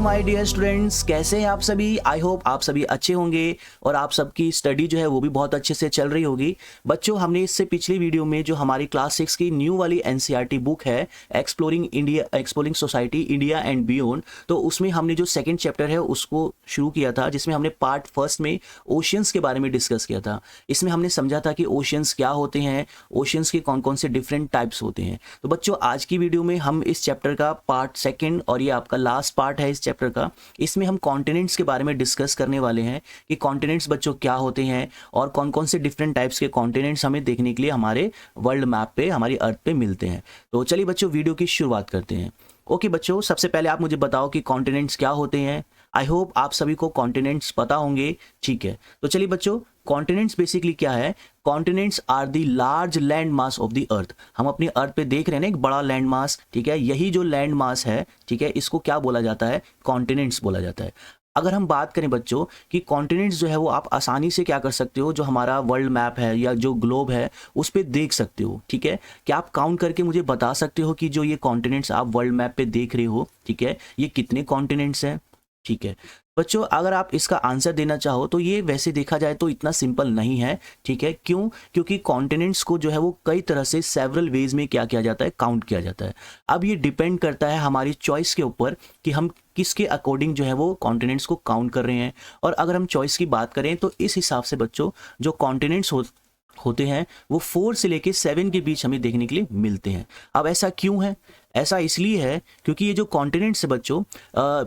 My dear students, कैसे हैं आप सभी। आई होप आप सभी अच्छे होंगे और आप सबकी स्टडी जो है वो भी बहुत अच्छे से चल रही होगी। बच्चों, हमने इससे पिछली वीडियो में जो हमारी क्लास 6 की न्यू वाली एनसीईआरटी बुक है exploring society India and beyond, तो उसमें हमने जो सेकंड चैप्टर है उसको शुरू किया था, जिसमें हमने पार्ट फर्स्ट में ओशियंस के बारे में डिस्कस किया था। इसमें हमने समझा था कि ओशियंस क्या होते हैं, ओशियंस के कौन कौन से डिफरेंट टाइप्स होते हैं। तो बच्चों, आज की वीडियो में हम इस चैप्टर का पार्ट सेकंड और ये आपका लास्ट पार्ट है इस चैप्टर का, इसमें हम कॉन्टिनेंट्स के बारे में डिस्कस करने वाले हैं कि कॉन्टिनेंट्स बच्चों क्या होते हैं और कौन कौन से डिफरेंट टाइप्स के कॉन्टिनेंट्स हमें देखने के लिए हमारे वर्ल्ड मैप पे, हमारी अर्थ पे मिलते हैं। तो चलिए बच्चों, वीडियो की शुरुआत करते हैं। ओके बच्चों, सबसे पहले आप मुझे बताओ कि कॉन्टिनेंट्स क्या होते हैं। आई होप आप सभी को कॉन्टिनेंट्स पता होंगे। ठीक है, तो चलिए बच्चों, कॉन्टिनेंट्स बेसिकली क्या है। Continents are the large land mass of the earth. हम अपनी अर्थ पे देख रहे हैं ना, एक बड़ा लैंड मास, ठीक है। यही जो लैंड मास है, ठीक है, इसको क्या बोला जाता है, कॉन्टिनेंट्स बोला जाता है। अगर हम बात करें बच्चों कि कॉन्टिनेंट्स जो है वो आप आसानी से क्या कर सकते हो, जो हमारा वर्ल्ड मैप है या जो ग्लोब है उस पर देख सकते हो। ठीक है, क्या आप काउंट करके मुझे बता सकते हो कि जो ये कॉन्टिनेंट्स आप वर्ल्ड मैप पे देख रहे हो, ठीक है, ये कितने कॉन्टिनेंट्स हैं। ठीक है बच्चों, अगर आप इसका आंसर देना चाहो तो ये वैसे देखा जाए तो इतना सिंपल नहीं है। ठीक है, क्यों? क्योंकि कॉन्टिनेंट्स को जो है वो कई तरह से सेवरल वेज में क्या किया जाता है, काउंट किया जाता है। अब ये डिपेंड करता है हमारी चॉइस के ऊपर कि हम किसके अकॉर्डिंग जो है वो कॉन्टिनेंट्स को काउंट कर रहे हैं। और अगर हम चॉइस की बात करें तो इस हिसाब से बच्चों जो कॉन्टिनेंट्स होते हैं वो 4 से लेके 7 के बीच हमें देखने के लिए मिलते हैं। अब ऐसा क्यों है? ऐसा इसलिए है क्योंकि ये जो कॉन्टिनेंट्स है बच्चों,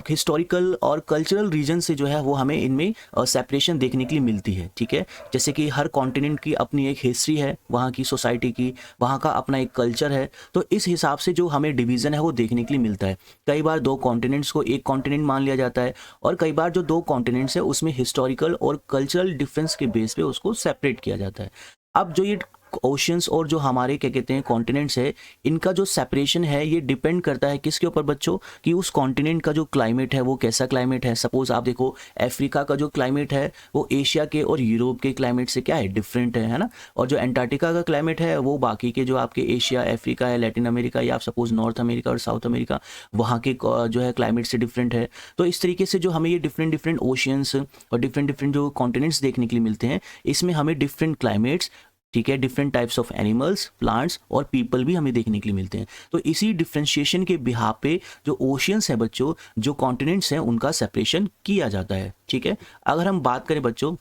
हिस्टोरिकल और कल्चरल रीजन से जो है वो हमें इनमें सेपरेशन देखने के लिए मिलती है। ठीक है, जैसे कि हर कॉन्टिनेंट की अपनी एक हिस्ट्री है, वहाँ की सोसाइटी की, वहाँ का अपना एक कल्चर है। तो इस हिसाब से जो हमें डिवीज़न है वो देखने के लिए मिलता है। कई बार दो कॉन्टिनेंट्स को एक कॉन्टिनेंट मान लिया जाता है और कई बार जो दो कॉन्टिनेंट्स है उसमें हिस्टोरिकल और कल्चरल डिफरेंस के बेस पे उसको सेपरेट किया जाता है। अब जो ये ओशियंस और जो हमारे क्या कहते हैं कॉन्टिनेंट्स है, इनका जो सेपरेशन है ये डिपेंड करता है किसके ऊपर बच्चों, कि उस कॉन्टिनेंट का जो क्लाइमेट है वो कैसा क्लाइमेट है। सपोज आप देखो, अफ्रीका का जो क्लाइमेट है वो एशिया के और यूरोप के क्लाइमेट से क्या है, डिफरेंट है ना। और जो एंटार्क्टिका का क्लाइमेट है वो बाकी के जो आपके एशिया, अफ्रीका है, लैटिन अमेरिका या आप सपोज नॉर्थ अमेरिका और साउथ अमेरिका, वहाँ के जो है क्लाइमेट से डिफरेंट है। तो इस तरीके से जो हमें ये डिफरेंट डिफरेंट ओशियंस और डिफरेंट डिफरेंट जो कॉन्टिनेंट्स देखने के लिए मिलते हैं, इसमें हमें डिफरेंट क्लाइमेट्स, ठीक है, different types of animals, plants और पीपल भी हमें देखने के लिए मिलते हैं। तो इसी डिफरेंशिएशन के बिहाफ पे जो ओशियंस हैं बच्चों, जो कॉन्टिनेंट्स हैं, उनका सेपरेशन किया जाता है। ठीक है, अगर हम बात करें बच्चों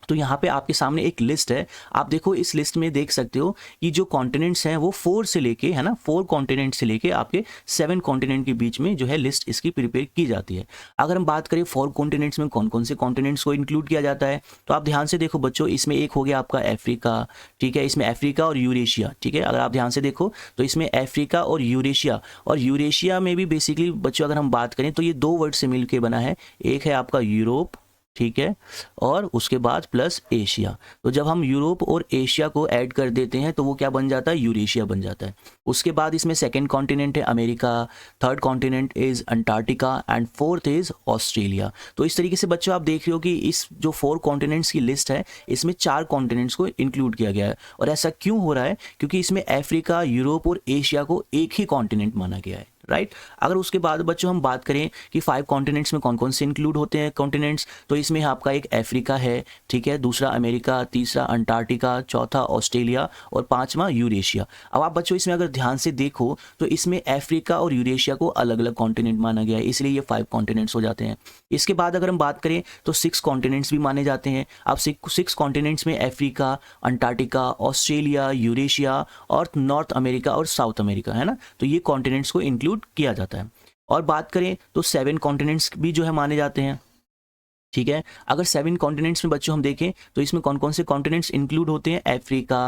तो यहाँ पे आपके सामने एक लिस्ट है। आप देखो, इस लिस्ट में देख सकते हो कि जो कॉन्टिनेंट्स हैं वो 4 से लेके, है ना, 4 कॉन्टिनेंट से लेके आपके 7 कॉन्टिनेंट के बीच में जो है लिस्ट इसकी प्रिपेयर की जाती है। अगर हम बात करें 4 कॉन्टिनेंट्स में कौन कौन से कॉन्टिनेंट्स को इंक्लूड किया जाता है, तो आप ध्यान से देखो बच्चों, इसमें एक हो गया आपका अफ्रीका। ठीक है, इसमें अफ्रीका और यूरेशिया। ठीक है, अगर आप ध्यान से देखो तो इसमें अफ्रीका और यूरेशिया में भी बेसिकली बच्चों अगर हम बात करें तो ये 2 वर्ड से मिलकर बना है। एक है आपका यूरोप, ठीक है, और उसके बाद प्लस एशिया। तो जब हम यूरोप और एशिया को ऐड कर देते हैं तो वो क्या बन जाता है, यूरेशिया बन जाता है। उसके बाद इसमें सेकंड कॉन्टिनेंट है America, third continent is Antarctica and fourth is Australia. तो इस तरीके से बच्चों आप देख रहे हो कि इस जो 4 कॉन्टिनेंट्स की लिस्ट है इसमें 4 कॉन्टिनेंट्स को इंक्लूड किया गया है। और ऐसा क्यों हो रहा है? क्योंकि इसमें अफ्रीका, यूरोप और एशिया को एक ही कॉन्टिनेंट माना गया है। राइट। अगर उसके बाद बच्चों हम बात करें कि 5 कॉन्टिनेंट्स में कौन कौन से इंक्लूड होते हैं कॉन्टिनेंट्स, तो इसमें आपका एक अफ्रीका है, ठीक है, दूसरा अमेरिका, तीसरा अंटार्कटिका, चौथा ऑस्ट्रेलिया और 5वां यूरेशिया। अब आप बच्चों इसमें अगर ध्यान से देखो तो इसमें अफ्रीका और यूरेशिया को अलग अलग कॉन्टिनेंट माना गया है, इसलिए ये 5 कॉन्टिनेंट्स हो जाते हैं। इसके बाद अगर हम बात करें तो 6 कॉन्टिनेंट्स भी माने जाते हैं। अब 6 कॉन्टिनेंट्स में अफ्रीका, अंटार्कटिका, ऑस्ट्रेलिया, यूरेशिया और नॉर्थ अमेरिका और साउथ अमेरिका, है ना। तो ये कॉन्टिनेंट्स को इंक्लूड किया जाता है। और बात करें तो 7 कॉन्टिनेंट्स भी जो है माने जाते हैं। ठीक है, अगर 7 कॉन्टिनेंट्स में बच्चों हम देखें तो इसमें कौन कौन से कॉन्टिनेंट्स इंक्लूड होते हैं, Africa,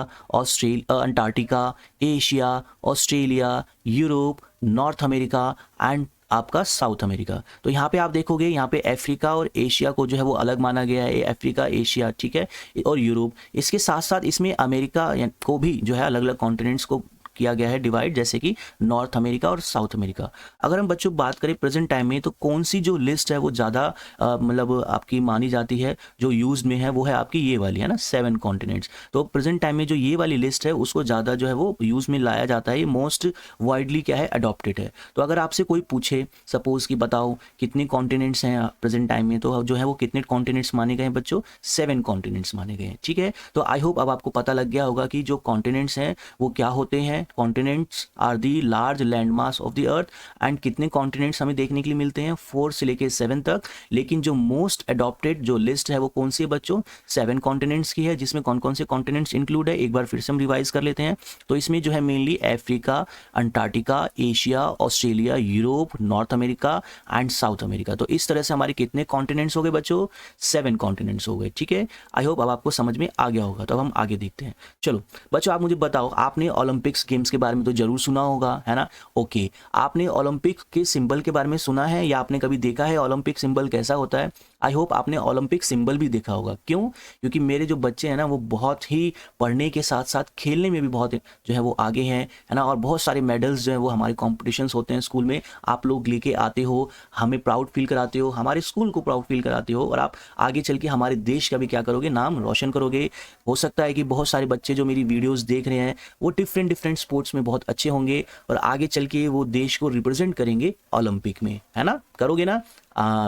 Antarctica, Asia, Australia, Europe, north America and आपका साउथ अमेरिका। तो यहाँ पे आप देखोगे, यहाँ पे अफ्रीका और एशिया को जो है वो अलग माना गया है, अफ्रीका, एशिया, ठीक है, और यूरोप। इसके साथ साथ इसमें अमेरिका को भी जो है अलग अलग कॉन्टिनेंट्स को किया गया है डिवाइड, जैसे कि नॉर्थ अमेरिका और साउथ अमेरिका। अगर हम बच्चों बात करें प्रेजेंट टाइम में, तो कौन सी जो लिस्ट है वो ज़्यादा मतलब आपकी मानी जाती है, जो यूज में है, वो है आपकी ये वाली, है ना, 7 कॉन्टिनेंट्स। तो प्रेजेंट टाइम में जो ये वाली लिस्ट है उसको ज़्यादा जो है वो यूज़ में लाया जाता है, ये मोस्ट वाइडली क्या है, अडॉप्टेड है। तो अगर आपसे कोई पूछे सपोज कि बताओ कितने कॉन्टिनेंट्स हैं प्रेजेंट टाइम में, तो जो है वो कितने कॉन्टिनेंट्स माने गए हैं बच्चों, 7 कॉन्टिनेंट्स माने गए हैं। ठीक है, तो आई होप अब आपको पता लग गया होगा कि जो कॉन्टिनेंट्स हैं वो क्या होते हैं। Continents are the large land mass of the earth, and कितने कॉन्टिनेंट्स हमें देखने के लिए मिलते हैं, 4 से लेके 7 तक। लेकिन जो मोस्ट अडॉप्टेड जो लिस्ट है वो कौन सी है बच्चों, 7 कॉन्टिनेंट्स की है, जिसमें कौन कौन से कॉन्टिनेंट्स इंक्लूड है, एक बार फिर से हम रिवाइज कर लेते हैं। तो इसमें जो है mainly Africa, Antarctica, Asia, Australia, Europe, north America and south America. तो इस तरह से हमारे कितने कॉन्टिनेंट्स हो गए बच्चों, 7 कॉन्टिनेंट्स हो गए। ठीक है, आई होप अब आपको समझ में आ गया होगा। तो अब हम आगे देखते हैं। चलो बच्चों, आप मुझे बताओ, आपने ओलंपिक्स गेम्स के बारे में तो जरूर सुना होगा, है ना। ओके, आपने ओलंपिक के सिंबल के बारे में सुना है या आपने कभी देखा है ओलंपिक सिंबल कैसा होता है। आई होप आपने ओलंपिक सिंबल भी देखा होगा। क्यों? क्योंकि मेरे जो बच्चे हैं ना वो बहुत ही पढ़ने के साथ साथ खेलने में भी बहुत जो है वो आगे हैं, है ना। और बहुत सारे मेडल्स जो है वो हमारे कॉम्पिटिशन्स होते हैं स्कूल में, आप लोग लेके आते हो, हमें प्राउड फील कराते हो, हमारे स्कूल को प्राउड फील कराते हो, और आप आगे चल के हमारे देश का भी क्या करोगे, नाम रोशन करोगे। हो सकता है कि बहुत सारे बच्चे जो मेरी वीडियोस देख रहे हैं वो डिफरेंट स्पोर्ट्स में बहुत अच्छे होंगे और आगे चल के वो देश को रिप्रेजेंट करेंगे ओलंपिक में, है ना। करोगे ना?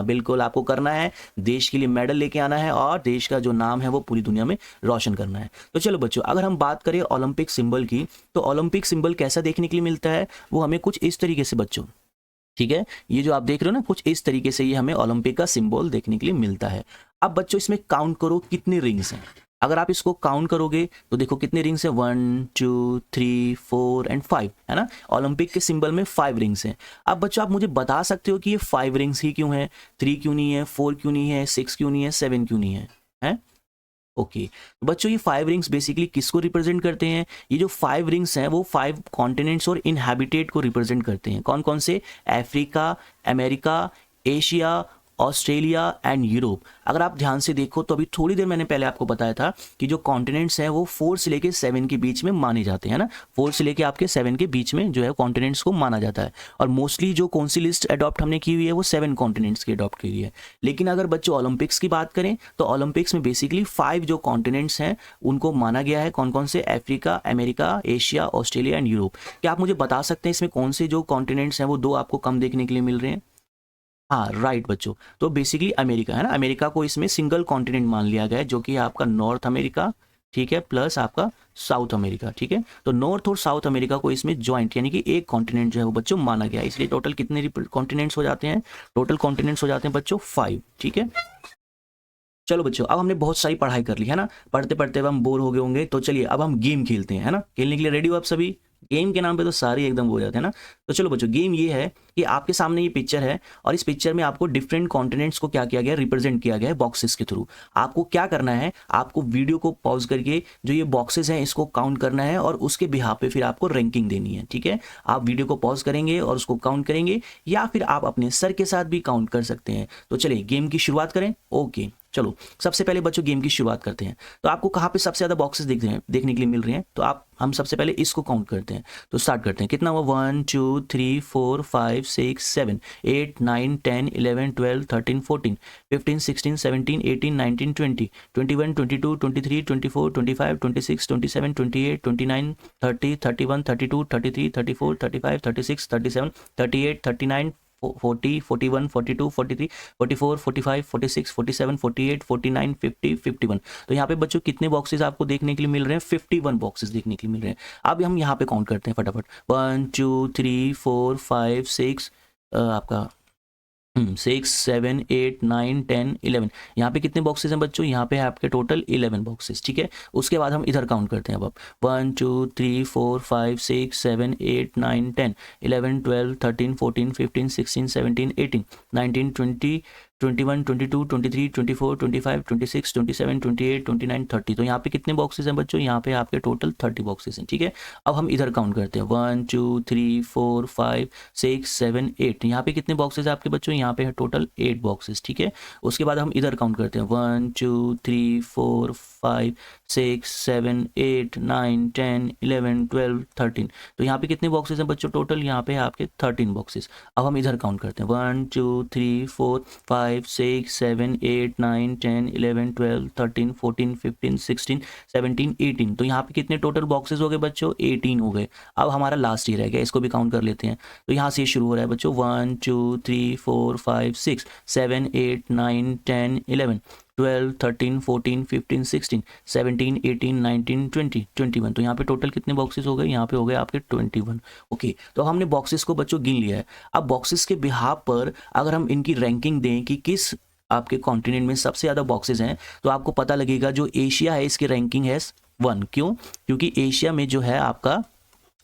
बिल्कुल आपको करना है, देश के लिए मेडल लेके आना है और देश का जो नाम है वो पूरी दुनिया में रोशन करना है। तो चलो बच्चों, अगर हम बात करें ओलंपिक सिंबल की, तो ओलंपिक सिंबल कैसा देखने के लिए मिलता है, वो हमें कुछ इस तरीके से बच्चों, ठीक है, ये जो आप देख रहे हो ना, कुछ इस तरीके से ये हमें ओलंपिक का सिंबल देखने के लिए मिलता है। अब बच्चों इसमें काउंट करो कितने रिंग्स हैं। अगर आप इसको काउंट करोगे तो देखो कितने रिंग्स हैं, 1 2 3 4 एंड 5, है ना। ओलंपिक के सिंबल में 5 रिंग्स हैं। अब बच्चों आप मुझे बता सकते हो कि ये 5 रिंग्स ही क्यों है, 3 क्यों नहीं है, 4 क्यों नहीं है, 6 क्यों नहीं है, 7 क्यों नहीं है, है? ओके बच्चों, ये 5 रिंग्स बेसिकली किसको रिप्रेजेंट करते हैं? ये जो 5 रिंग्स हैं वो 5 कॉन्टिनेंट्स और इनहैबिटेट को रिप्रेजेंट करते हैं। कौन कौन से? Africa, America, Asia, Australia and Europe. अगर आप ध्यान से देखो तो अभी थोड़ी देर मैंने पहले आपको बताया था कि जो कॉन्टिनेंट्स हैं वो 4 से लेके 7 के बीच में माने जाते हैं ना। 4 से लेके आपके 7 के बीच में जो है कॉन्टिनेंट्स को माना जाता है। और मोस्टली जो कौन सी लिस्ट अडॉप्ट हमने की हुई है वो 7 कॉन्टिनेंट्स की अडॉप्ट की हुई है। लेकिन अगर बच्चों ओलंपिक्स की बात करें तो ओलंपिक्स में बेसिकली 5 जो कॉन्टिनेंट्स हैं उनको माना गया है। कौन कौन से? Africa, America, Asia, Australia and Europe. क्या आप मुझे बता सकते हैं इसमें कौन से जो कॉन्टिनेंट्स हैं वो 2 आपको कम देखने के लिए मिल रहे हैं? हाँ राइट बच्चों, तो बेसिकली अमेरिका, है ना। अमेरिका को इसमें सिंगल कॉन्टिनेंट मान लिया गया है, जो कि आपका नॉर्थ अमेरिका, ठीक है, प्लस आपका साउथ अमेरिका, ठीक है। तो नॉर्थ और साउथ अमेरिका को इसमें ज्वाइंट यानी कि एक कॉन्टिनेंट जो है वो बच्चों माना गया है। इसलिए टोटल कितने कॉन्टिनेंट्स हो जाते हैं? टोटल कॉन्टिनेंट्स हो जाते हैं बच्चों 5, ठीक है। चलो बच्चों, अब हमने बहुत सारी पढ़ाई कर ली, है ना। पढ़ते पढ़ते अब हम बोर हो गए होंगे, तो चलिए अब हम गेम खेलते हैं, है ना। खेलने के लिए रेडी हो आप सभी? गेम के नाम पे तो सारे एकदम हो जाते हैं ना। तो चलो बच्चों, गेम ये है कि आपके सामने ये पिक्चर है और इस पिक्चर में आपको डिफरेंट कॉन्टिनेंट्स को क्या किया गया है, रिप्रेजेंट किया गया है बॉक्सेस के थ्रू। आपको क्या करना है, आपको वीडियो को पॉज करके जो ये बॉक्सेस हैं इसको काउंट करना है और उसके बिहाफ पे फिर आपको रैंकिंग देनी है, ठीक है। आप वीडियो को पॉज करेंगे और उसको काउंट करेंगे, या फिर आप अपने सर के साथ भी काउंट कर सकते हैं। तो चलिए गेम की शुरुआत करें। ओके चलो, सबसे पहले बच्चों गेम की शुरुआत करते हैं। तो आपको कहाँ पे सबसे ज़्यादा बॉक्सेस दिख रहे हैं, देखने के लिए मिल रहे हैं? तो हम सबसे पहले इसको काउंट करते हैं। तो स्टार्ट करते हैं। कितना हुआ? 1 2 3 4 5 6 7 8 9 10 11 12 13 14 15 16 17 18 19 20 21 22 23 24 25 26 27 28 29 30 31 32 33 34 35 36 37 38 39 40 41 42 43 44 45 46 47 48 49 50 51। तो यहाँ पे बच्चों कितने बॉक्सेस आपको देखने के लिए मिल रहे हैं? 51 बॉक्सेस देखने के लिए मिल रहे हैं। अब हम यहाँ पे काउंट करते हैं फटाफट। 1 2 3 4 5 6 आपका 6 7 8 9 10 11। यहाँ पे कितने बॉक्सेस हैं बच्चों? यहाँ पे है आपके टोटल 11 बॉक्सेस, ठीक है। उसके बाद हम इधर काउंट करते हैं। अब 1 2 3 4 5 6 7 8 9 10 11 12 13 14 15 16 17 18 19 20 21, 22, 23, 24, 25, 26, 27, 28, 29, 30। तो यहाँ पे कितने बॉक्सेस हैं बच्चों? यहाँ पे आपके टोटल 30 बॉक्सेस हैं, ठीक है। अब हम इधर काउंट करते हैं 1 2 3 4 5 6 7 8। यहाँ पे कितने बॉक्सेस हैं आपके बच्चों? यहाँ पे है टोटल 8 बॉक्सेस, ठीक है। उसके बाद हम इधर काउंट करते हैं 1 2 3 4 5 6 7 8 9 10 11 12 13। तो यहाँ पे कितने बॉक्सेस हैं बच्चों टोटल? यहाँ पे है आपके 13 बॉक्सेस। अब हम इधर काउंट करते हैं 1 2 3 4 5 6 7 8 9 10 11 12 13 14 15 16 17 18। तो यहाँ पे कितने टोटल बॉक्सेस हो गए बच्चों? 18 हो गए। अब हमारा लास्ट ईयर रह गया, इसको भी काउंट कर लेते हैं। तो यहाँ से शुरू हो रहा है बच्चों 1 2 3 4 5 6 7 8 9 10 11 12 13 14 15 16 17 18 19 20 21। तो यहाँ पे टोटल कितने बॉक्सेस हो गए? यहाँ पे हो गए आपके 21। ओके, तो हमने बॉक्सेस को बच्चों गिन लिया है। अब बॉक्सेस के बिहाफ पर अगर हम इनकी रैंकिंग दें कि किस आपके कॉन्टिनेंट में सबसे ज़्यादा बॉक्सेस हैं, तो आपको पता लगेगा जो एशिया है इसकी रैंकिंग है 1। क्यों? क्योंकि एशिया में जो है आपका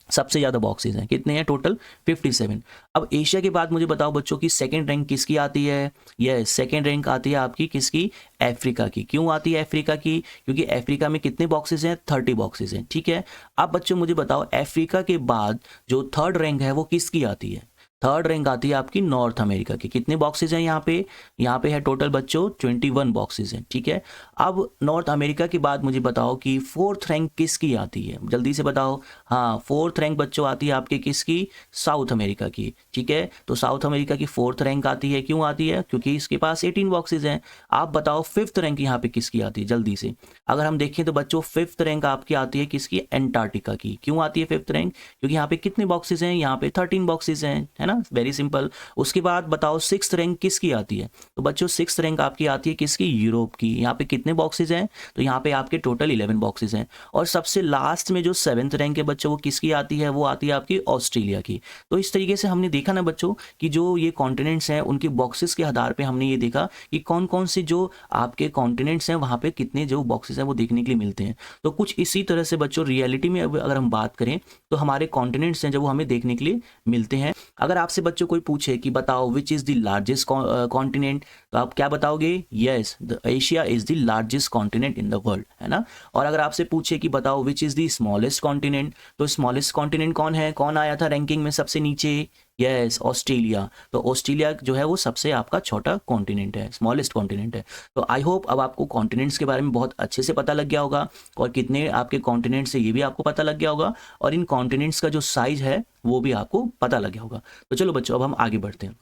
सबसे ज़्यादा बॉक्सेस हैं। कितने हैं टोटल? 57। अब एशिया के बाद मुझे बताओ बच्चों की सेकंड रैंक किसकी आती है? यस, सेकंड रैंक आती है आपकी किसकी? अफ्रीका की। क्यों आती है अफ्रीका की? क्योंकि अफ्रीका में कितने बॉक्सेस हैं? 30 बॉक्सेस हैं, ठीक है। अब बच्चों मुझे बताओ अफ्रीका के बाद जो थर्ड रैंक है वो किसकी आती है? थर्ड रैंक आती है आपकी नॉर्थ अमेरिका की। कितने बॉक्सेस हैं यहाँ पे? यहाँ पे है टोटल बच्चों 21 बॉक्सेस हैं, ठीक है। अब नॉर्थ अमेरिका के बाद मुझे बताओ कि फोर्थ रैंक किसकी आती है? जल्दी से बताओ। हाँ, फोर्थ रैंक बच्चों आती है आपके किसकी? साउथ अमेरिका की, ठीक है। तो साउथ अमेरिका की फोर्थ रैंक आती है। क्यों आती है? क्योंकि इसके पास 18 बॉक्सेस हैं। आप बताओ फिफ्थ रैंक यहाँ पे किसकी आती है? जल्दी से अगर हम देखें तो बच्चों फिफ्थ रैंक आपकी आती है किसकी? एंटार्क्टिका की। क्यों आती है फिफ्थ रैंक? क्योंकि यहाँ पे कितने बॉक्सेस हैं? यहाँ पे 13 बॉक्सेस हैं, है ना, वेरी सिंपल। उसके बाद बताओ सिक्स्थ रैंक किसकी आती है? तो बच्चों सिक्स्थ रैंक आपकी आती है किसकी? यूरोप की। यहाँ पे कितने बॉक्सेस हैं? तो यहाँ पे आपके टोटल 11 बॉक्सेस हैं। और सबसे लास्ट में जो सेवन्थ रैंक है बच्चों वो किसकी आती है? वो आती है आपकी ऑस्ट्रेलिया की। तो इस तरीके से हमने देखा ना बच्चों कि जो ये कॉन्टिनेंट्स हैं उनके बॉक्सेस के आधार पर हमने ये देखा कि कौन कौन से जो आपके कॉन्टिनेंट्स हैं वहाँ पे कितने जो बॉक्सेस हैं वो देखने के लिए मिलते हैं। तो कुछ इसी तरह से बच्चों रियलिटी में अगर हम बात करें तो हमारे कॉन्टिनेंट्स हैं जो वो हमें देखने के लिए मिलते हैं। अगर आपसे बच्चों कोई पूछे कि बताओ which is the largest continent, तो आप क्या बताओगे? Yes, the Asia is the largest continent in the world, है ना। और अगर आपसे पूछे कि बताओ which is the smallest continent, तो स्मॉलेस्ट कॉन्टिनेंट कौन है? कौन आया था रैंकिंग में सबसे नीचे? Yes, Australia. तो ऑस्ट्रेलिया जो है वो सबसे आपका छोटा कॉन्टिनेंट है, स्मॉलेस्ट कॉन्टिनेंट है। तो आई होप अब आपको कॉन्टिनेंट्स के बारे में बहुत अच्छे से पता लग गया होगा और कितने आपके कॉन्टिनेंट्स है ये भी आपको पता लग गया होगा और इन कॉन्टिनेंट्स का जो साइज है वो भी आपको पता लग गया होगा। तो चलो बच्चों अब हम आगे बढ़ते हैं।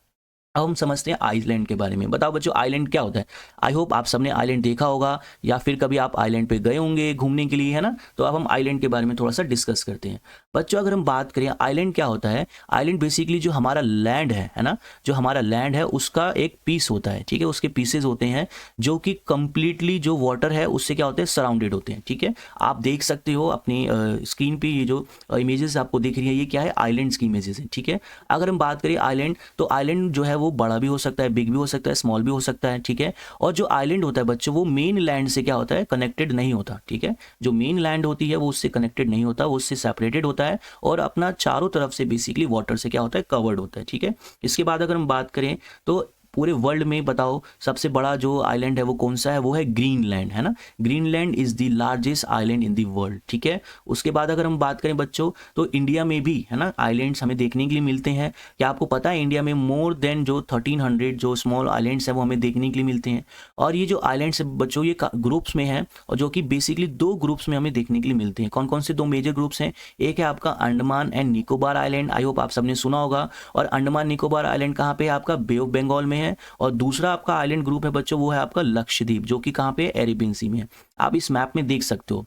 अब हम समझते हैं आइलैंड के बारे में। बताओ बच्चों आइलैंड क्या होता है? आई होप आप सबने आइलैंड देखा होगा या फिर कभी आप आइलैंड पे गए होंगे घूमने के लिए, है ना। तो अब हम आइलैंड के बारे में थोड़ा सा डिस्कस करते हैं। बच्चों अगर हम बात करें आइलैंड क्या होता है, आइलैंड बेसिकली जो हमारा लैंड है ना, जो हमारा लैंड है उसका एक पीस होता है, ठीक है। उसके पीसेज होते हैं जो कि कंप्लीटली जो वाटर है उससे क्या होते हैं? सराउंडेड होते हैं, ठीक है। आप देख सकते हो अपनी स्क्रीन पे ये जो इमेजेस आपको दिख रही है ये क्या है? आइलैंड्स की इमेजेस हैं, ठीक है। अगर हम बात करें आइलैंड, तो आइलैंड जो है वो बड़ा भी हो सकता है, बिग भी हो सकता है, स्मॉल भी हो सकता है, ठीक है। और जो आइलैंड होता है बच्चों वो मेन लैंड से क्या होता है? कनेक्टेड नहीं होता, ठीक है। जो मेन लैंड होती है वो उससे कनेक्टेड नहीं होता, वो उससे सेपरेटेड होता है और अपना चारों तरफ से बेसिकली वाटर से क्या होता है? कवर्ड होता है, ठीक है। इसके बाद अगर हम बात करें तो पूरे वर्ल्ड में बताओ सबसे बड़ा जो आइलैंड है वो कौन सा है? वो है ग्रीनलैंड, है ना। Greenland is the largest island in the world, ठीक है। उसके बाद अगर हम बात करें बच्चों तो इंडिया में भी, है ना, आइलैंड्स हमें देखने के लिए मिलते हैं। क्या आपको पता है इंडिया में मोर देन जो 1300 जो स्मॉल आइलैंड्स हैं वो हमें देखने के लिए मिलते हैं। और ये जो आइलैंड्स है बच्चों ये ग्रुप्स में हैं और जो कि बेसिकली 2 ग्रुप्स में हमें देखने के लिए मिलते हैं। कौन कौन से 2 मेजर ग्रुप्स हैं? एक है आपका Andaman and Nicobar island, I hope आप सबने सुना होगा। और अंडमान निकोबार आइलैंड कहाँ पे है? आपका बे ऑफ बंगाल में है। और दूसरा आपका आइलैंड ग्रुप है बच्चों वो है आपका लक्षद्वीप, जो कि कहाँ पे? अरेबियन सी में है। आप इस मैप में देख सकते हो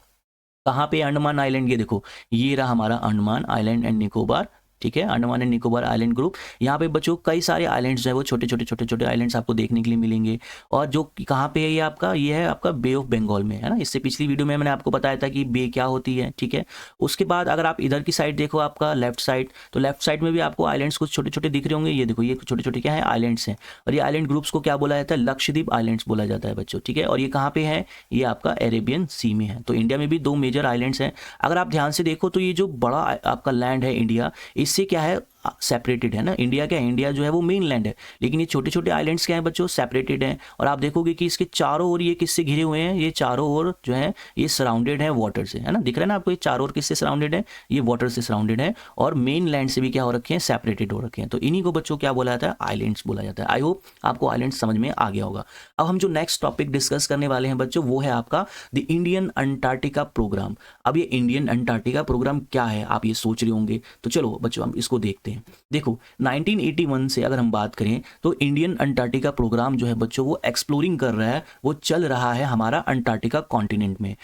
कहाँ पे अंडमान आइलैंड, ये देखो ये रहा हमारा अंडमान आइलैंड एंड निकोबार, ठीक है। Andaman and Nicobar island group. यहाँ पे बच्चों कई सारे आइलैंड्स जो है वो छोटे छोटे आइलैंड्स आपको देखने के लिए मिलेंगे। और जो कहाँ पे है ये आपका? ये है आपका बे ऑफ बंगाल में, है ना। इससे पिछली वीडियो में मैंने आपको बताया था कि बे क्या होती है, ठीक है। उसके बाद अगर आप इधर की साइड देखो आपका लेफ्ट साइड, तो लेफ्ट साइड में भी आपको आइलैंड्स कुछ छोटे छोटे दिख रहे होंगे। ये देखो ये छोटे छोटे क्या है? आइलैंड्स हैं। और ये आइलैंड ग्रुप्स को क्या बोला जाता है? लक्षद्वीप आइलैंड्स बोला जाता है बच्चों, ठीक है। और ये कहाँ पे है? ये आपका अरेबियन सी में है। तो इंडिया में भी 2 मेजर आइलैंड्स हैं। अगर आप ध्यान से देखो तो ये जो बड़ा आपका लैंड है इंडिया, इससे क्या है सेपरेटेड है ना। इंडिया क्या है, इंडिया जो है वो मेन लैंड है, लेकिन ये छोटे छोटे आइलैंड्स क्या हैं बच्चों, सेपरेटेड हैं। और आप देखोगे कि इसके चारों ओर ये किससे घिरे हुए हैं, ये चारों ओर जो है ये सराउंडेड है वाटर से, है ना। दिख रहा है ना आपको, ये चारों ओर किससे सराउंडेड है, ये वाटर से सराउंडेड है। और मेन लैंड से भी क्या हो रखे हैं, सेपरेटेड हो रखे हैं। तो इन्हीं को बच्चों क्या बोला जाता है, आइलैंड्स बोला जाता है। आई होप आपको आइलैंड्स समझ में आ गया होगा। अब हम जो नेक्स्ट टॉपिक डिस्कस करने वाले हैं बच्चों, वो है आपका द इंडियन अंटार्कटिका प्रोग्राम। अब ये इंडियन अंटार्कटिका प्रोग्राम क्या है, आप ये सोच रहे होंगे, तो चलो बच्चों हम इसको देखते हैं। देखो 1981 से अगर हम बात करें तो इंडियन अंटार्कटिका प्रोग्राम जो है बच्चों वो एक्सप्लोरिंग कर रहा है, वो चल रहा है हमारा अंटार्कटिका कॉन्टिनेंट में।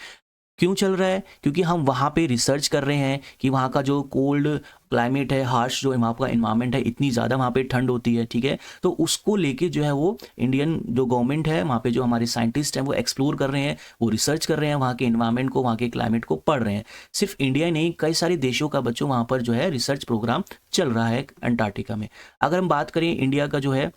क्यों चल रहा है, क्योंकि हम वहाँ पे रिसर्च कर रहे हैं कि वहाँ का जो कोल्ड क्लाइमेट है, हार्श जो वहाँ का इन्वायरमेंट है, इतनी ज़्यादा वहाँ पे ठंड होती है, ठीक है। तो उसको लेके जो है वो इंडियन जो गवर्नमेंट है वहाँ पे जो हमारे साइंटिस्ट हैं वो एक्सप्लोर कर रहे हैं, वो रिसर्च कर रहे हैं, वहाँ के इन्वायरमेंट को, वहाँ के क्लाइमेट को पढ़ रहे हैं। सिर्फ इंडिया ही नहीं, कई सारे देशों का बच्चों वहाँ पर जो है रिसर्च प्रोग्राम चल रहा है अंटार्कटिका में। अगर हम बात करें इंडिया का जो है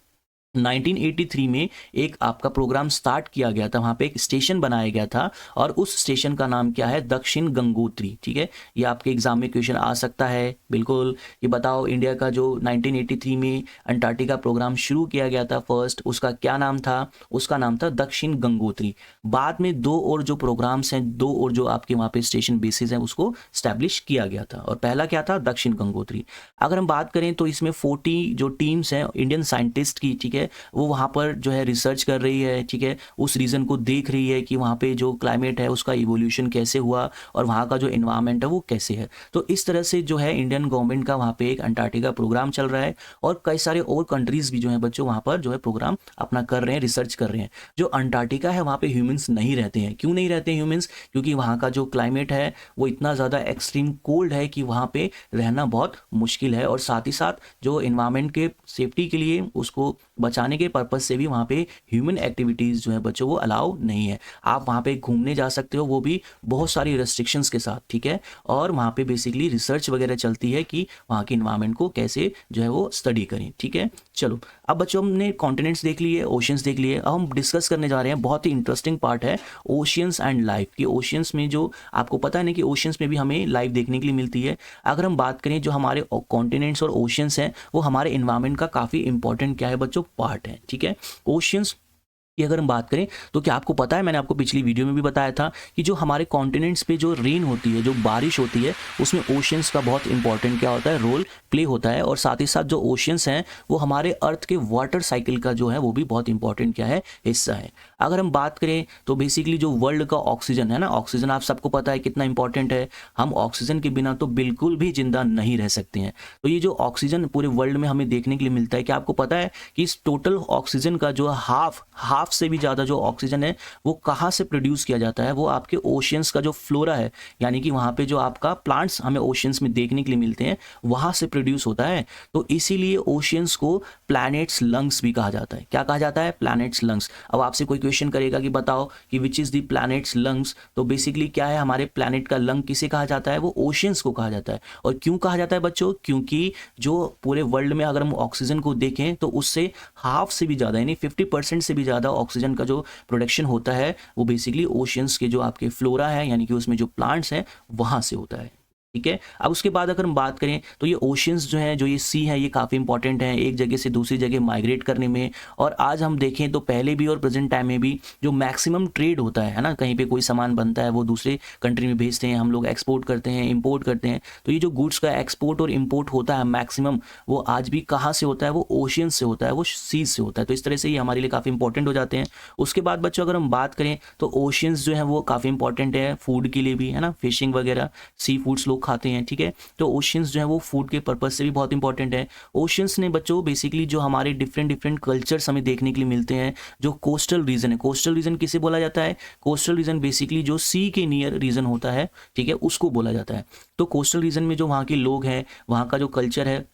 1983 में एक आपका प्रोग्राम स्टार्ट किया गया था, वहाँ पे एक स्टेशन बनाया गया था और उस स्टेशन का नाम क्या है, दक्षिण गंगोत्री, ठीक है। ये आपके एग्जाम में क्वेश्चन आ सकता है बिल्कुल। ये बताओ इंडिया का जो 1983 में अंटार्कटिका प्रोग्राम शुरू किया गया था फर्स्ट, उसका क्या नाम था, उसका नाम था दक्षिण गंगोत्री। बाद में दो और जो प्रोग्राम्स हैं, दो और जो आपके वहाँ पे स्टेशन बेसिस हैं उसको स्टैब्लिश किया गया था, और पहला क्या था, दक्षिण गंगोत्री। अगर हम बात करें तो इसमें 40 जो टीम्स हैं इंडियन साइंटिस्ट की, ठीक है, वो वहाँ पर जो है रिसर्च कर रही है, ठीक है, उस रीजन को देख रही है कि वहाँ पे जो क्लाइमेट है उसका इवोल्यूशन कैसे हुआ और वहाँ का जो एनवायरनमेंट है वो कैसे है। तो इस तरह से जो है इंडियन गवर्नमेंट का वहाँ पे एक अंटार्कटिका प्रोग्राम चल रहा है, और कई सारे और कंट्रीज भी जो है बच्चों वहाँ पर जो है प्रोग्राम अपना कर रहे हैं, रिसर्च कर रहे हैं। जो अंटार्कटिका है वहाँ पे ह्यूमंस नहीं रहते हैं। क्यों नहीं रहते ह्यूमंस, क्योंकि वहाँ का जो क्लाइमेट है वो इतना ज़्यादा एक्सट्रीम कोल्ड है कि वहाँ पे रहना बहुत मुश्किल है, और साथ ही साथ जो इन्वायरमेंट के सेफ्टी के लिए उसको बचाने के पर्पज से भी वहाँ पे ह्यूमन एक्टिविटीज़ जो है बच्चों वो अलाउ नहीं है। आप वहाँ पे घूमने जा सकते हो, वो भी बहुत सारी रेस्ट्रिक्शंस के साथ, ठीक है। और वहाँ पे बेसिकली रिसर्च वगैरह चलती है कि वहाँ के इन्वायरमेंट को कैसे जो है वो स्टडी करें, ठीक है। चलो अब बच्चों हमने कॉन्टिनेंट्स देख लिए, ओशियंस देख लिए, अब हम डिस्कस करने जा रहे हैं, बहुत ही इंटरेस्टिंग पार्ट है ओशियंस एंड लाइफ की। ओशियंस में जो आपको पता है ना कि ओशियंस में भी हमें लाइफ देखने के लिए मिलती है। अगर हम बात करें जो हमारे कॉन्टिनेंट्स और ओशियंस हैं वो हमारे इन्वायरमेंट का काफ़ी इंपॉर्टेंट क्या है बच्चों, पार्ट है, ठीक है। ओशियंस की अगर हम बात करें तो क्या आपको पता है, मैंने आपको पिछली वीडियो में भी बताया था कि जो हमारे कॉन्टिनेंट्स पे जो रेन होती है, जो बारिश होती है, उसमें ओशियंस का बहुत इंपॉर्टेंट क्या होता है, रोल प्ले होता है। और साथ ही साथ जो ओशियंस हैं वो हमारे अर्थ के वाटर साइकिल का जो है वो भी बहुत इंपॉर्टेंट क्या है, हिस्सा है। अगर हम बात करें तो बेसिकली जो वर्ल्ड का ऑक्सीजन है ना, ऑक्सीजन आप सबको पता है कितना इंपॉर्टेंट है। हम ऑक्सीजन के बिना तो बिल्कुल भी जिंदा नहीं रह सकते हैं। तो ये जो ऑक्सीजन पूरे वर्ल्ड में हमें देखने के लिए मिलता है, क्या आपको पता है कि इस टोटल ऑक्सीजन का जो हाफ से भी ज़्यादा जो ऑक्सीजन है वो कहाँ से प्रोड्यूस किया जाता है, वो आपके ओशियंस का जो फ्लोरा है, यानी कि वहाँ पे जो आपका प्लांट्स हमें ओशियंस में देखने के लिए मिलते हैं वहाँ से प्रोड्यूस होता है। तो इसीलिए ओशियंस को प्लैनेट्स लंग्स भी कहा जाता है। क्या कहा जाता है, प्लैनेट्स लंग्स। अब आपसे कोई क्वेश्चन करेगा कि बताओ कि which is the planets lungs, तो बेसिकली क्या है, हमारे प्लैनेट का लंग किसे कहा जाता है, वो ओशियंस को कहा जाता है। और क्यों कहा जाता है बच्चों, क्योंकि जो पूरे वर्ल्ड में अगर हम ऑक्सीजन को देखें तो उससे हाफ से भी ज़्यादा यानी 50% से भी ज़्यादा ऑक्सीजन का जो प्रोडक्शन होता है वो बेसिकली ओशियंस के जो आपके फ्लोरा है, यानी कि उसमें जो प्लांट्स हैं वहाँ से होता है, ठीक है। अब उसके बाद अगर हम बात करें तो ये ओशियंस जो हैं, जो ये सी है, ये काफ़ी इंपॉर्टेंट है एक जगह से दूसरी जगह माइग्रेट करने में। और आज हम देखें तो पहले भी और प्रेजेंट टाइम में भी जो मैक्सिमम ट्रेड होता है ना, कहीं पे कोई सामान बनता है वो दूसरे कंट्री में भेजते हैं, हम लोग एक्सपोर्ट करते हैं, इंपोर्ट करते हैं। तो ये जो गुड्स का एक्सपोर्ट और इंपोर्ट होता है मैक्सिमम, वो आज भी कहाँ से होता है, वो ओशियन से होता है, वो सीज से होता है। तो इस तरह से ये हमारे लिए काफ़ी इंपॉर्टेंट हो जाते हैं। उसके बाद बच्चों अगर हम बात करें तो ओशियंस जो है वो काफ़ी इंपॉर्टेंट है फूड के लिए भी, है ना, फिशिंग वगैरह, सी फूड्स लोग खाते हैं, ठीक है। तो ओशियंस जो है वो फूड के पर्पज से भी बहुत इंपॉर्टेंट है। ओशियंस ने बच्चों बेसिकली जो हमारे डिफरेंट कल्चर्स हमें देखने के लिए मिलते हैं, जो कोस्टल रीजन है, कोस्टल रीजन किसे बोला जाता है, कोस्टल रीजन बेसिकली जो सी के नियर रीजन होता है, ठीक है, उसको बोला जाता है। तो कोस्टल रीजन में जो वहाँ के लोग हैं, वहाँ का जो कल्चर है,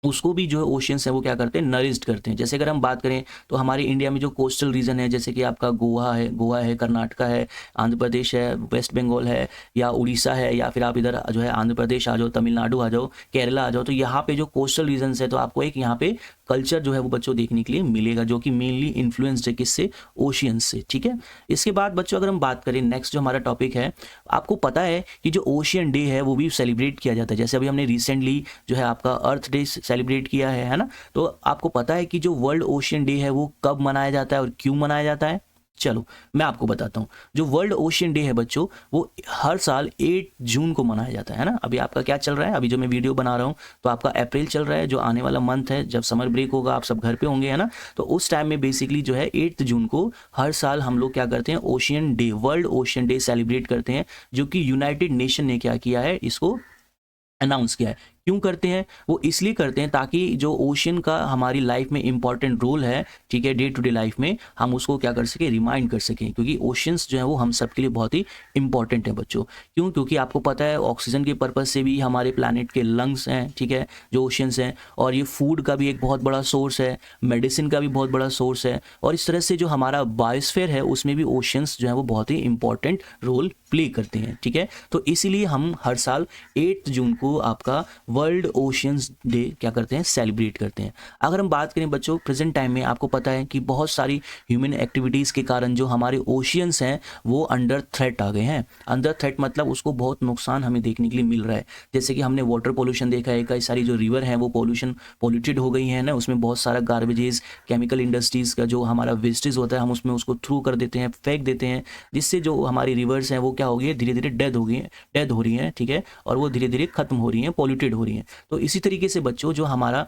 उसको भी जो है ओशियंस है वो क्या करते हैं, नरिश्ड करते हैं। जैसे अगर हम बात करें तो हमारे इंडिया में जो कोस्टल रीजन है, जैसे कि आपका गोवा है, कर्नाटका है, आंध्र प्रदेश है, वेस्ट बंगाल है, या उड़ीसा है, या फिर आप इधर जो है आंध्र प्रदेश आ जाओ, तमिलनाडु आ जाओ, केरला आ जाओ, तो यहाँ पे जो कोस्टल रीजन है तो आपको एक यहाँ पे कल्चर जो है वो बच्चों देखने के लिए मिलेगा, जो कि मेनली इन्फ्लुएंस्ड है किससे, ओशियंस से, ठीक है। इसके बाद बच्चों अगर हम बात करें नेक्स्ट जो हमारा टॉपिक है, आपको पता है कि जो ओशियन डे है वो भी सेलिब्रेट किया जाता है। जैसे अभी हमने रिसेंटली जो है आपका अर्थ डे सेलिब्रेट किया है ना। तो आपको पता है कि जो वर्ल्ड ओशियन डे है वो कब मनाया जाता है और क्यों मनाया जाता है। चलो मैं आपको बताता हूँ। जो वर्ल्ड ओशियन डे है बच्चों, वो हर साल 8 जून को मनाया जाता है ना। अभी आपका क्या चल रहा है, अभी जो मैं वीडियो बना रहा हूँ तो आपका अप्रैल चल रहा है, जो आने वाला मंथ है, जब समर ब्रेक होगा आप सब घर पे होंगे, है ना। तो उस टाइम में बेसिकली जो है 8 जून को हर साल हम लोग क्या करते हैं, ocean day, world ocean day celebrate करते हैं, जो कि यूनाइटेड नेशन ने क्या किया है, इसको अनाउंस किया है। क्यों करते हैं, वो इसलिए करते हैं ताकि जो ओशियन का हमारी लाइफ में इंपॉर्टेंट रोल है, ठीक है, डे टू डे लाइफ में हम उसको क्या कर सकें, रिमाइंड कर सकें, क्योंकि ओशियंस जो है वो हम सब के लिए बहुत ही इंपॉर्टेंट है बच्चों। क्यों, क्योंकि आपको पता है ऑक्सीजन के पर्पज से भी हमारे प्लानट के लंग्स हैं, ठीक है, जो ओशियंस हैं, और ये फूड का भी एक बहुत बड़ा सोर्स है, मेडिसिन का भी बहुत बड़ा सोर्स है, और इस तरह से जो हमारा बायोस्फीयर है उसमें भी ओशियंस जो है वो बहुत ही इंपॉर्टेंट रोल प्ले करते हैं, ठीक है। तो इसीलिए हम हर साल 8 जून को आपका वर्ल्ड ओशियंस डे क्या करते हैं, सेलिब्रेट करते हैं। अगर हम बात करें बच्चों प्रेजेंट टाइम में, आपको पता है कि बहुत सारी ह्यूमन एक्टिविटीज़ के कारण जो हमारे ओशियंस हैं वो अंडर थ्रेट आ गए हैं। अंडर थ्रेट मतलब उसको बहुत नुकसान हमें देखने के लिए मिल रहा है। जैसे कि हमने वाटर पोल्यूशन देखा है, कई सारी जो रिवर हैं वो पोल्यूटेड हो गई हैं ना, उसमें बहुत सारा गार्बेजेस, केमिकल इंडस्ट्रीज़ का जो हमारा वेस्टेज होता है हम उसमें उसको थ्रू कर देते हैं, फेंक देते हैं, जिससे जो हमारी रिवर्स हैं वो क्या हो गई है, धीरे धीरे डेथ हो रही हैं, ठीक है, और वो धीरे धीरे खत्म हो रही हैं, पोल्यूटेड हो रही हैं। तो इसी तरीके से बच्चों जो हमारा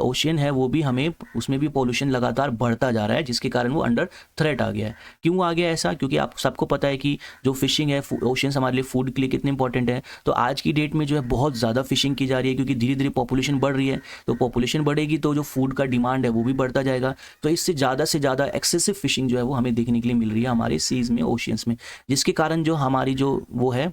ओशियन है वो भी हमें, उसमें भी पोल्यूशन लगातार बढ़ता जा रहा है, जिसके कारण वो अंडर थ्रेट आ गया है। क्यों आ गया ऐसा, क्योंकि आप सबको पता है कि जो फिशिंग है, ओशियंस हमारे लिए फूड के लिए कितने इंपॉर्टेंट है। तो आज की डेट में जो है बहुत ज़्यादा फिशिंग की जा रही है, क्योंकि धीरे धीरे पॉपुलेशन बढ़ रही है। तो पॉपुलेशन बढ़ेगी तो जो फूड का डिमांड है वो भी बढ़ता जाएगा। तो इससे ज़्यादा एक्सेसिव फिशिंग जो है वो हमें देखने के लिए मिल रही है हमारे सीज में, ओशियंस में, जिसके कारण जो हमारी जो वो है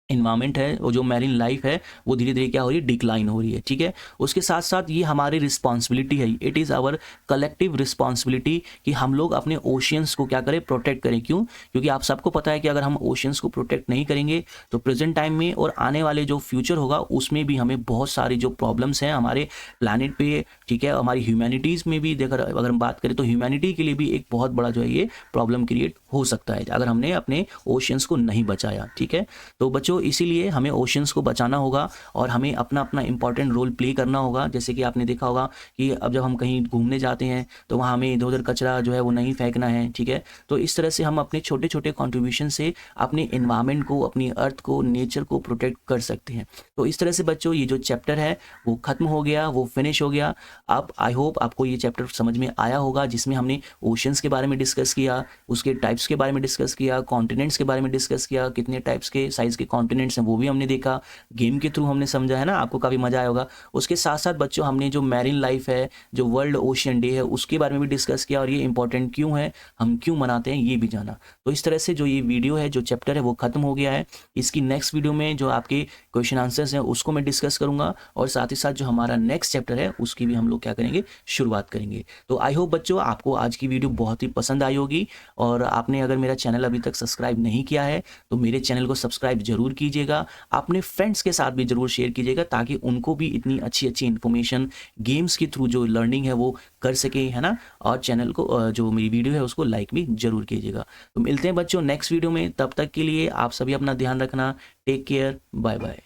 इन्वायरमेंट है, वो जो मैरिन लाइफ है वो धीरे धीरे क्या हो रही है, डिक्लाइन हो रही है, ठीक है। उसके साथ साथ ये हमारी रिस्पॉन्सिबिलिटी है, it is our collective responsibility कि हम लोग अपने ओशियंस को क्या करें, प्रोटेक्ट करें। क्यों, क्योंकि आप सबको पता है कि अगर हम ओशियंस को प्रोटेक्ट नहीं करेंगे तो प्रेजेंट टाइम में और आने वाले जो फ्यूचर होगा उसमें भी हमें बहुत सारी जो प्रॉब्लम्स हैं हमारे प्लानट पे, ठीक है, हमारी ह्यूमैनिटीज़ में भी देखकर अगर हम बात करें तो ह्यूमैनिटी के लिए भी एक बहुत बड़ा जो है ये प्रॉब्लम क्रिएट हो सकता है अगर हमने अपने ओशियंस को नहीं बचाया, ठीक है। तो बच्चों इसीलिए हमें ओशियंस को बचाना होगा और हमें अपना अपना इंपॉर्टेंट रोल प्ले करना होगा। जैसे कि आपने देखा होगा कि अब जब हम कहीं घूमने जाते हैं तो वहाँ हमें इधर उधर कचरा जो है वो नहीं फेंकना है, ठीक है। तो इस तरह से हम अपने छोटे छोटे कॉन्ट्रीब्यूशन से अपने इन्वायरमेंट को, अपनी अर्थ को, नेचर को प्रोटेक्ट कर सकते हैं। तो इस तरह से बच्चों ये जो चैप्टर है वो खत्म हो गया, वो फिनिश हो गया। अब आई होप आपको ये चैप्टर समझ में आया होगा, जिसमें हमने ओशियंस के बारे में डिस्कस किया, उसके टाइप्स के बारे में डिस्कस किया, कॉन्टिनेंट्स के बारे में डिस्कस किया, कितने टाइप्स के साइज़ के कॉन्टिनेंट्स हैं वो भी हमने देखा, गेम के थ्रू हमने समझा, है ना, आपको काफ़ी मज़ा आया होगा। उसके साथ साथ बच्चों हमने जो मैरिन लाइफ है, जो वर्ल्ड ओशियन डे है, उसके बारे में भी डिस्कस किया और ये इंपॉर्टेंट क्यों है, हम क्यों मनाते हैं, ये भी जाना। तो इस तरह से जो ये वीडियो है, जो चैप्टर है वो खत्म हो गया है। इसकी नेक्स्ट वीडियो में जो आपके क्वेश्चन आंसर्स हैं उसको मैं डिस्कस करूंगा और साथ ही साथ जो हमारा नेक्स्ट चैप्टर है उसकी भी हम लोग क्या करेंगे, शुरुआत करेंगे। तो आई होप बच्चों आपको आज की वीडियो बहुत ही पसंद आई होगी और आपने अगर मेरा चैनल अभी तक सब्सक्राइब नहीं किया है तो मेरे चैनल को सब्सक्राइब जरूर कीजिएगा, अपने फ्रेंड्स के साथ भी जरूर शेयर कीजिएगा ताकि उनको भी इतनी अच्छी अच्छी इन्फॉर्मेशन गेम्स के थ्रू जो लर्निंग है वो कर सके, है ना। और चैनल को जो मेरी वीडियो है उसको लाइक भी जरूर कीजिएगा। तो मिलते हैं बच्चों नेक्स्ट वीडियो में, तब तक के लिए आप सभी अपना ध्यान रखना, टेक केयर, बाय बाय।